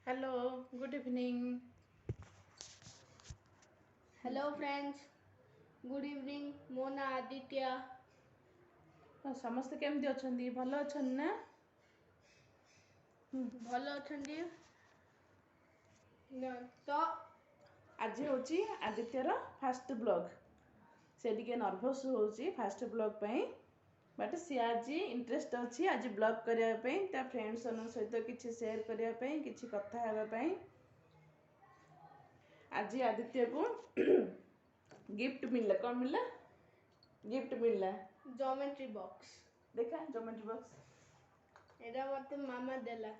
Hello, good evening. Hello friends, good evening. ମୋ ନାଁ ଆଦିତ୍ୟ। ସମସ୍ତେ କେମିତି ଅଛନ୍ତି? ଭଲ ଅଛନ୍ତି ନା? ଭଲ ଅଛନ୍ତି? ତ ଆଜି ହେଉଛି ଆଦିତ୍ୟର ଫାଷ୍ଟ ବ୍ଲଗ୍। ସେ ଟିକେ ନର୍ଭସ୍ ହେଉଛି ଫାଷ୍ଟ ବ୍ଲଗ୍ ପାଇଁ। ବଟ୍ ସିଏ ଆଜି ଇଣ୍ଟରେଷ୍ଟ ଅଛି ଆଜି ବ୍ଲଗ୍ କରିବା ପାଇଁ, ତା ଫ୍ରେଣ୍ଡସ୍ମାନଙ୍କ ସହିତ କିଛି ସେୟାର କରିବା ପାଇଁ, କିଛି କଥା ହେବା ପାଇଁ। ଆଜି ଆଦିତ୍ୟକୁ गिफ्ट मिलला। कौन मिलला? गिफ्ट मिलला ज्योमेट्री बॉक्स। देखा ज्योमेट्री बॉक्स एटा मते मामा देला।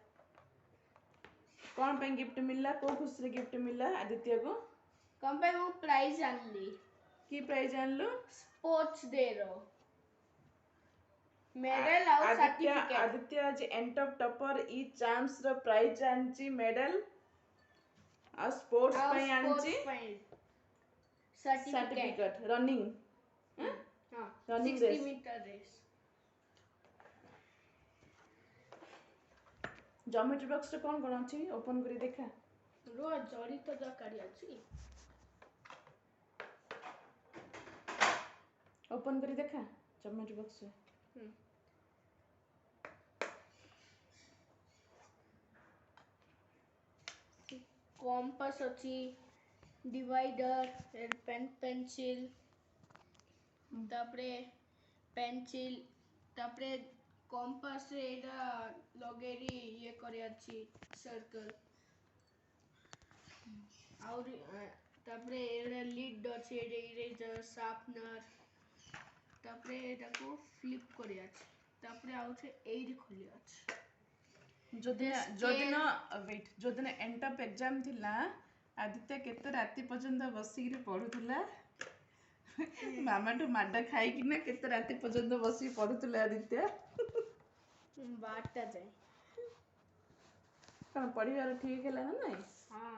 कौन पे गिफ्ट मिलला? को खुशी रे गिफ्ट मिलला आदित्य को? कौन पे मु प्राइज आनली। की प्राइज आनलु? स्पोर्ट्स डे रो मेडल और सर्टिफिकेट। आदित्य आज एंड ऑफ टॉपर ई चांस रो प्राइज आनची, मेडल और स्पोर्ट्स पे आनची सर्टिफिकेट रनिंग। हां running 60 race. Metre race. Geometry box रे कौन कौन अछि? ओपन करी देखा। रो जड़ी तो दरकारी अछि। ओपन करी देखा ज्योमेट्री बॉक्स रे। कॉम्पास अछि, डिवाइडर, पेन पेंसिल, तापरे पेंसिल, तापरे कॉम्पास रे एटा लगेरी ये करे अछि सर्कल। और तापरे एटा लीड अछि, इरेजर, शार्पनर। तापरे एटा को फ्लिप करे अछि। तापरे आउथे एडी खोली अछि। जो दिन एंड ऑफ एग्जाम थिला आदित्य केते राति पर्यंत बसिक पढ़ुला। मामाठू माडा खाई ना केते राति पर्यंत बसी पढ़ुला आदित्य। 12टा जाए। कौन पढ़िबार ठीक है ना नहीं? हाँ।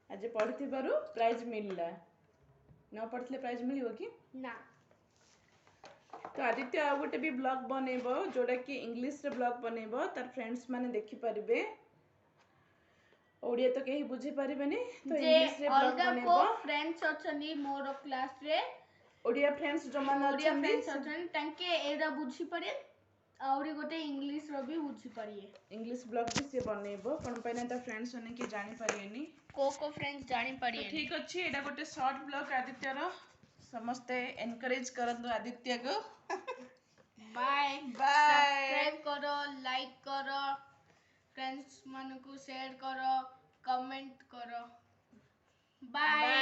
आज पढ़िथिबारु प्राइज मिलला। न पढ़िले प्राइज मिलिबो कि? ना। तो आदित्य आ गोटे भी ब्लॉग बनेबो जोड़ा कि इंग्लिश रे ब्लॉग बनेबो, तार फ्रेंड्स माने देखि परिबे। ओडिया तो केही बुझी परिबेनी, तो इंग्लिश रे ब्लॉग बनेबो। को फ्रेंड्स अछनी मोर क्लास रे ओडिया फ्रेंड्स जो माने ओडिया अछंदी फ्रेंड्स अछन तांके एरा बुझी परिए और गोटे इंग्लिश रो भी बुझी परिए। इंग्लिश ब्लॉग भी से बनेबो कोन पयना ता फ्रेंड्स माने कि जानि परिएनी। को फ्रेंड्स जानि परिए। तो ठीक अछि, एटा गोटे शॉर्ट ब्लॉग आदित्य रो। समस्ते एनकरेज करंदो आदित्य को। Bye bye. सब्सक्राइब करो, लाइक करो, फ्रेंड्स मन को शेयर करो, कमेंट करो। बाय।